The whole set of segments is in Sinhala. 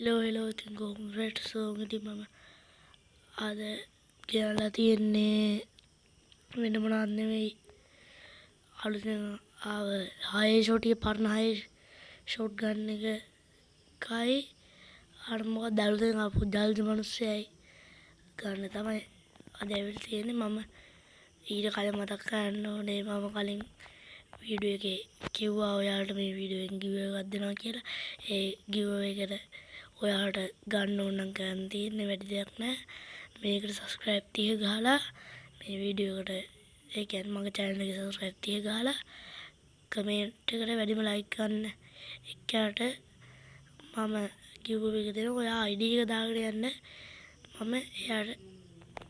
hello ඉතින් කොහොමද සෝන් ඉතින් මම අද කියලා තියෙන්නේ වෙන මොනවත් නෙවෙයි අලුතෙන් ආව හයේ ෂොටිය පරණ හයේ ෂොට් ගන්න එකයි අර මොකක්ද අලුතෙන් ආපු ජල්ජ මිනිස්සයයි ගන්න තමයි අද ඇවිල්ලා තියෙන්නේ මම ඊට කලින් මතක් කරන්න ඕනේ මම කලින් වීඩියෝ එකේ කිව්වා ඔයාලට මේ වීඩියෝ එකෙන් ගිව් එකක් දෙනවා කියලා ඒ ගිව් එකට ඔයාලට ගන්න ඕන නම් ගන්න තියෙන්නේ වැඩි දෙයක් නෑ මේකට subscribe 30 ගහලා මේ වීඩියෝ එකට ඒ කියන්නේ මගේ channel එකේ subscribe 30 ගහලා කමෙන්ට් එකට වැඩිම like ගන්න එක්කයට මම කිව් එක දෙනවා ඔයා ID එක දාගෙන යන්න මම එයාට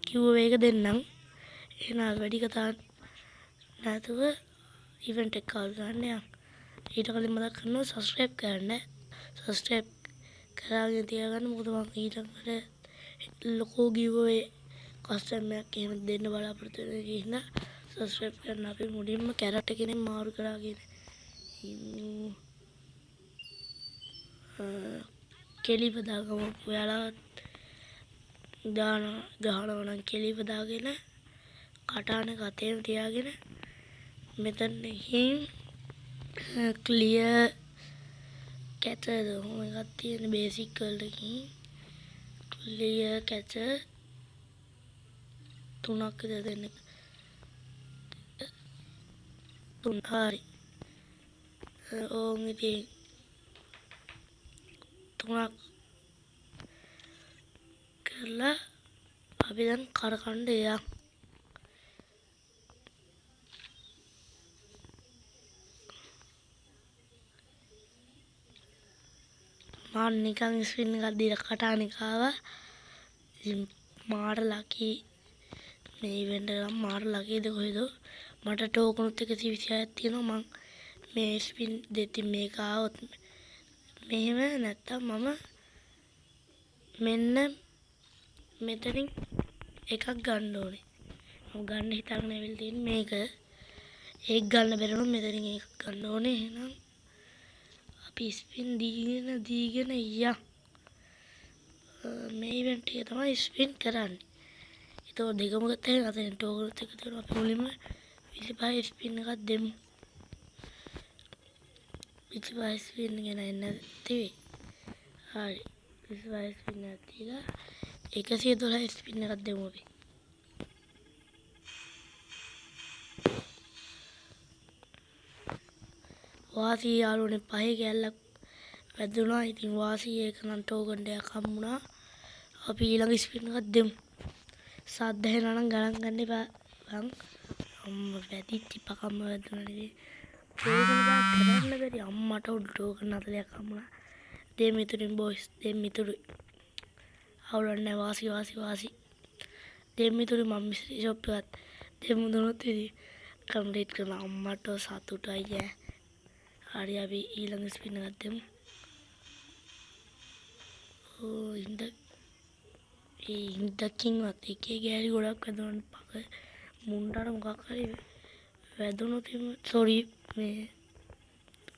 කිව් එක දෙන්නම් එහෙනම් වැඩි කතා නැතුව ඉවෙන්ට් එක කල් ගන්න යන්න ඊට කලින් මතක් කරනවා subscribe කරන්න subscribe කරගෙන තියාගන්න මොකද මම ඊළඟට ලොකෝ giveaway කස්ටම් එකක් එහෙම දෙන්න බලාපොරොත්තු වෙන ඉන්න subscribe කරන්න අපි මුලින්ම කැරට් එකෙන් මාරු කරාගෙන කෙලිප දාගමු ඔයාලා ගහනවා නම් කෙලිප දාගෙන කටාන කතේම තියාගෙන මෙතන හින් clear catcher ඔහොම එකක් තියෙන බේසික් වලකින් clear catcher තුනක් විතර දෙන්න තුන හරි ඕන් ඉතින් තුනක් කරලා අපි දැන් කරකණ්ඩ එයක් මම නිකන් ස්පින් එකක් දීලා කටානේ කාවා ඉතින් මාර ලකි මේ ඉවෙන්ට් එක නම් මාර ලකිද කොහෙද මට ටෝකනුත් 126ක් තියෙනවා මං මේ ස්පින් දෙති මේක ආවොත් මෙහෙම නැත්තම් මම මෙන්න මෙතනින් එකක් ගන්න ඕනේ මම ගන්න හිතාගෙන ඇවිල්ලා තියෙන්නේ මේක ඒක ගන්න බැරිවම මෙතනින් එකක් ගන්න ඕනේ එහෙනම් අපි ස්පින් දීගෙන යන්න මේ ඉවෙන්ට් එක තමයි ස්පින් කරන්නේ ඒක දෙකම ගත්තා අතෙන් ටෝකනුත් එක තියෙනවා අපි මුලින්ම 25 ස්පින් එකක් දෙමු 25 ස්පින් එක නැති හරි 25 ස්පින් එකක් තියලා 112 ස්පින් එකක් දෙමු අපි වාසී යාළුවනේ පහේ කැල්ලක් වැදුනා ඉතින් වාසී ඒක නම් ටෝකන් එකක් හම්බුණා අපි ඊළඟ ස්පින් එකක් දෙමු සද්ද ඇහෙනවා නම් ගණන් ගන්න එපා බං වැඩිච්ච පකම්ම වැදුනා නේ ටෝකන් එකක් කරන්න බැරි අම්මට උඩ ටෝකන් 40ක් හම්බුණා දෙමිතුරින් බොයිස් දෙමිතුරු අවුලන්නේ වාසි දෙමිතුරු මම මිස්ටරි ෂොප් එකත් දෙමු දුනොත් ඉතින් කම්ප්ලීට් කරන අම්මට සතුටයි ඈ හරි අපි ඊළඟ ස්පින් එකක් දෙමු ඕ ඉන්දකින්වත් එකේ ගෑරි ගොඩක් වැදුනට පක මුන්ටට මොකක් හරි වැදුනොත් සෝරි මේ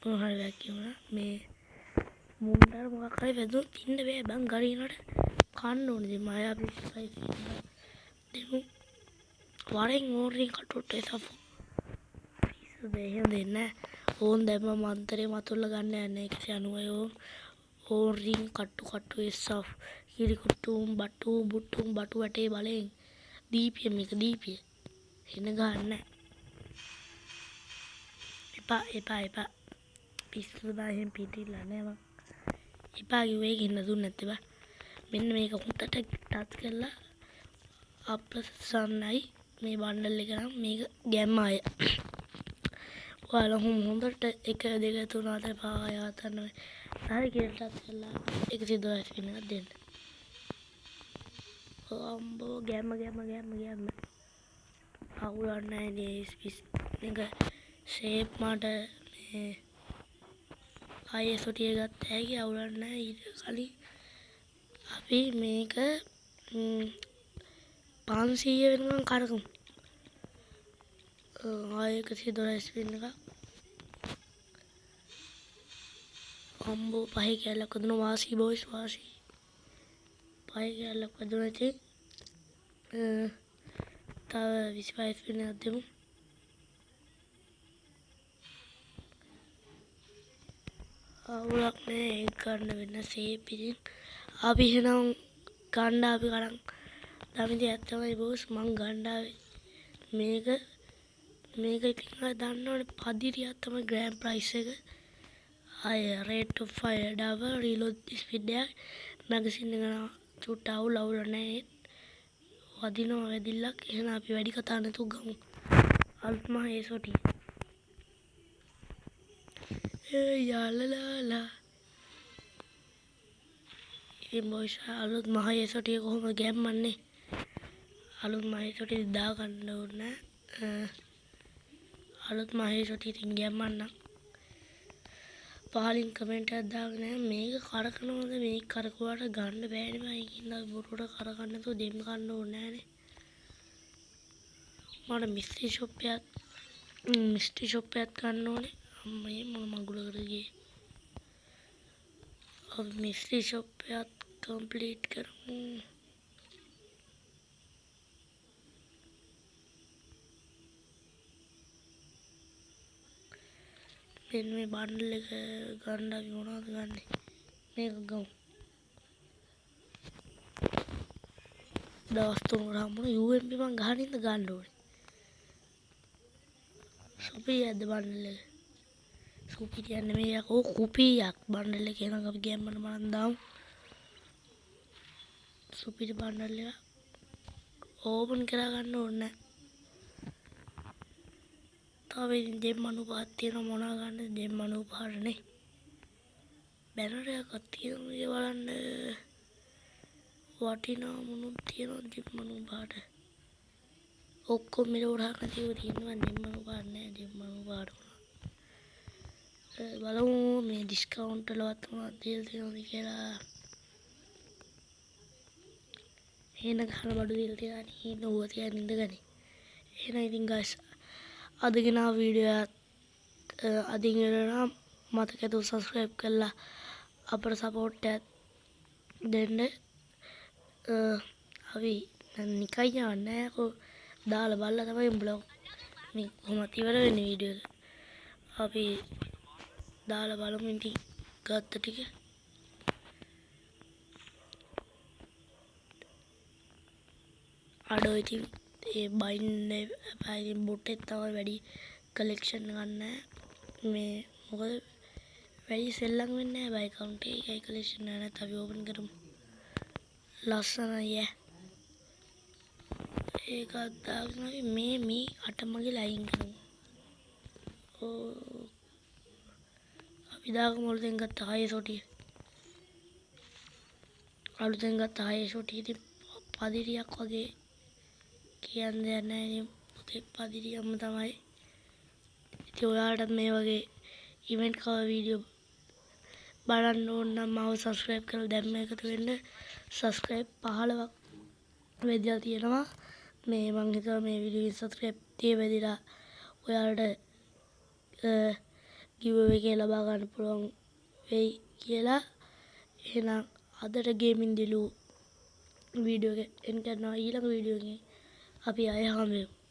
මොහරි වැක්කියුණා මේ මුන්ටට මොකක් හරි වැදුනොත් ඉන්න බෑ බං ගරිනට කන්න ඕනේ ඉතින් මම අපි දෙමු වරෙන් ඕරින් කටුට එසපු පිස්සු දෙහෙම දෙන්නේ ඕන් දැම්ම මන්තරේ මතුල්ල ගන්න යන්නේ 190 ඕන් රින් කට්ටු එසප් කිරි කුට්ටුම් බටු වටේ බලෙන් දීපිය මේක දීපිය එන ගන්න එපා පිස්සු දාහෙන් පිටිලා නෑ මං එපා කිව්වේ ගින්න දුන්නේ නැත්තේ බා මෙන්න මේක හොඳට ටච් කරලා අප්ලස් සන්නයි මේ බණ්ඩල් එක නම් මේක ගැම්ම අය ඔයාලා හොඳට 1 2 3 4 5 6 7 හරි කියලා ටච් කරලා 112 ස්පින් එකක් දෙන්න අම්බෝ ගැම්ම අවුලක් නැහැ නේ ස්පිස් එක ෂේප් මට මේ ISO ටික ගත්ත හැකි අවුලක් නැහැ ඊට කලින් අපි මේක 500 වෙනකම් කරකමු ආයෙ 112 ස්පින් එක අම්බෝ පහේ කැලක් වදුන වාසි බොයිස් වාසි. පහේ කැලක් වදුන ඉතින් තව 25 වෙනිදා දෙමු. අවුලක් නෑ ඒක ගන්න වෙන සේප් ඉතින් අපි එහෙනම් ගන්න අපි කරන් දමිති ඇත්තමයි බෝස් මං ගණ්ඩාවේ මේක ඉතින් අය දන්නවනේ පදිරියක් තමයි ග්‍රෑන්ඩ් ප්‍රයිස් එක අය rate of fire double reload speed එක මැගසින් එක චුට්ට අවුල් නැහැ වදිනවා වැදිල්ලක් එහෙනම් අපි වැඩි කතා නැතුව ගමු අලුත් මහ ඒසොටි යාලලාලා ඉතින් බොයිස් අලුත් මහ ඒසොටිය කොහොම ගැම්මන්නේ අලුත් මහ ඒසොටිය දා ගන්න ඕනේ අලුත් මහ ඒසොටිය ඉතින් ගැම්මන්නම් පහලින් කමෙන්ට් එකක් දාගෙන මේක කරකනවද මේක කරකුවාට ගන්න බෑනේ මම ඒකින්ද බොරුවට කරකන්න නැතුව දෙන්න ගන්න ඕනේ නෑනේ මට මිස්ට්‍රි ෂොප් එකක් ගන්න ඕනේ අම්මේ මොන මගුලකටද ගියේ अब मिस्ट्री शॉप पे आप कंप्लीट करूँ फिर मैं बांधल लेके गंडा भी बना गाने मैं गाऊँ दोस्तों रामू यूएमपी में गाने तो गान लो सुपी याद बांधल लेके सुपी याद में या को कुपी याद बांधल लेके ना कभी गेम बन दाऊँ सुपी बांधल लेगा ओपन करा गाने उड़ना तब जेब मनु पाती ना मोना गाने जेब मनु पारने बैनर या कत्ती ना मुझे वाला वाटी ना मनु थी ना जेब मनु पार ओक्को मेरे उड़ा कर थी वो थी ना जेब मनु पारने जेब मनु पार बालों में डिस्काउंट लवाता हूँ दिल से होने के ला ये ना खाना बड़ू दिल से आनी ना वो थी आनी दगानी ये ना इतनी गाइस අදගෙන වීඩියෝ අදිගෙන මතක ඇතුව සබස්ක්‍රයිබ් කරලා අපට සපෝට් එකක් දෙන්න අපි නිකන් යන්නේ කො දාලා බලලා තමයි බ්ලොග් මේ කොහොමද ඉවර වෙන්නේ වීඩියෝ එක අපි දාලා බලමු ඉතින් ගත්ත ටික අඩෝ ඉතින් ඒ බයින්නේ අපේ බොටේ තමයි වැඩි කලෙක්ෂන් ගන්න මේ මොකද වැඩි සෙල්ලම් වෙන්නේ නැහැ බයි කවුන්ට් එකයි කලෙක්ෂන් නැත්නම් අපි ඕපන් කරමු ලස්සනයි ඒක දාගෙන මේ අටමගේ ලයින් කරමු අපි දාගමු අලුතෙන් ගත්ත හය සොටිය අලුතෙන් ගත්ත හය සොටිය ඉතින් පදිරියක් වගේ කියන්නේ නැහැ පුතේ පදිරියම තමයි ඉතින් ඔයාලට මේ වගේ ඉවෙන්ට් කවර් වීඩියෝ බලන්න ඕන නම් මාව සබස්ක්‍රයිබ් කරලා දැම්ම එකතු වෙන්න සබස්ක්‍රයිබ් 15ක් වෙදලා තියෙනවා මේ මං හිතුවා මේ වීඩියෝ සබස්ක්‍රයිබ් 30 වෙදිලා ඔයාලට ගිව් අවೇ එකේ ලබා ගන්න පුළුවන් වෙයි කියලා එහෙනම් අදට ගේමින් දිලු වීඩියෝ එක එන් කරනවා ඊළඟ වීඩියෝ එකේ අපි ආයෙ හම්බෙමු